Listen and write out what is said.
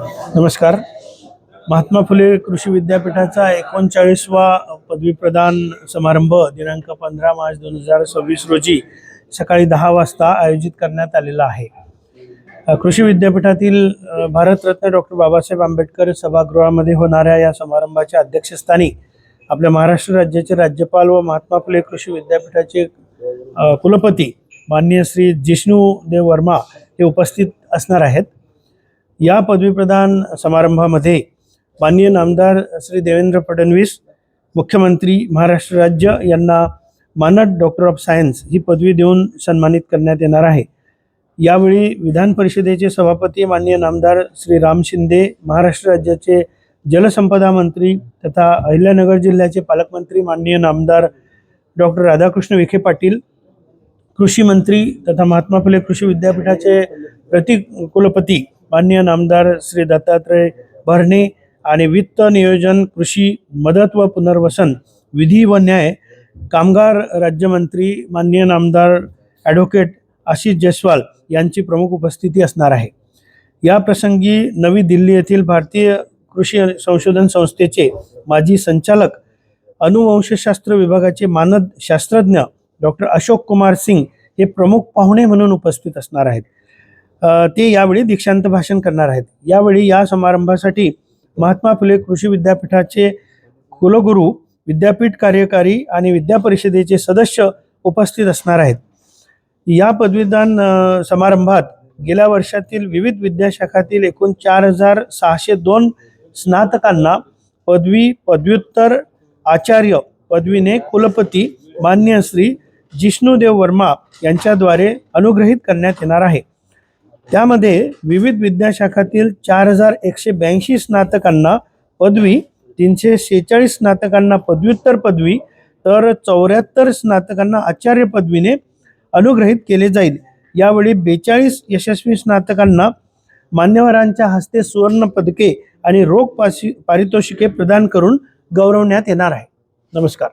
नमस्कार. महात्मा फुले कृषी विद्यापीठाचा 39वा पदवी प्रदान समारंभ दिनांक 15 मार्च 2026 रोजी सकाळी 10 वाजता आयोजित करण्यात आलेला आहे. कृषी विद्यापीठातील भारतरत्न डॉक्टर बाबासाहेब आंबेडकर सभागृहामध्ये होणाऱ्या या समारंभाच्या अध्यक्षस्थानी आपल्या महाराष्ट्र राज्याचे राज्यपाल व महात्मा फुले कृषी विद्यापीठाचे कुलपती माननीय श्री जिष्णुदेव वर्मा हे उपस्थित असणार आहेत. या पदवी प्रदान समारंभामध्ये माननीय नामदार श्री देवेंद्र फडणवीस मुख्यमंत्री महाराष्ट्र राज्य यांना मानद डॉक्टर ऑफ सायन्स ही पदवी देऊन सन्मानित करण्यात येणार आहे. यावेळी विधान परिषदेचे सभापती माननीय नामदार श्री राम शिंदे, महाराष्ट्र राज्याचे जलसंपदा मंत्री तथा अहिल्यानगर जिल्ह्याचे पालकमंत्री माननीय नामदार डॉक्टर राधाकृष्ण विखे पाटील, कृषी मंत्री तथा महात्मा फुले कृषी विद्यापीठाचे कुलपती माननीय नामदार श्री दत्तात्रय भरणे आणि वित्त नियोजन, कृषी मदत व पुनर्वसन, विधी व न्याय, कामगार राज्यमंत्री माननीय नामदार ॲडव्होकेट आशिष जयस्वाल यांची प्रमुख उपस्थिती असणार आहे. या प्रसंगी नवी दिल्ली येथील भारतीय कृषी संशोधन संस्थेचे माजी संचालक, अनुवंशशास्त्र विभागाचे मानद शास्त्रज्ञ डॉक्टर अशोक कुमार सिंग हे प्रमुख पाहुणे म्हणून उपस्थित असणार आहेत. ते यावेळी दीक्षांत भाषण करणार आहेत. यावेळी या समारंभासाठी महात्मा फुले कृषी विद्यापीठाचे कुलगुरू, विद्यापीठ कार्यकारी आणि विद्या परिषदेचे सदस्य उपस्थित असणार आहेत. या पदवीदान समारंभात गेल्या वर्षातील विविध विद्याशाखातील एकूण 4602 स्नातकांना पदवी, पदव्युत्तर आचार्य पदवीने कुलपती माननीय श्री जिष्णुदेव वर्मा यांच्याद्वारे अनुग्रहित करण्यात येणार आहे. त्यामध्ये विविध विद्याशाखातील 4182 स्नातकांना पदवी, 346 स्नातकांना पदव्युत्तर पदवी तर 74 स्नातकांना आचार्य पदवीने अनुग्रहित केले जाईल. यावेळी 42 यशस्वी स्नातकांना मान्यवरांच्या हस्ते सुवर्ण पदके आणि रोख पारितोषिके प्रदान करून गौरवण्यात येणार आहे. नमस्कार.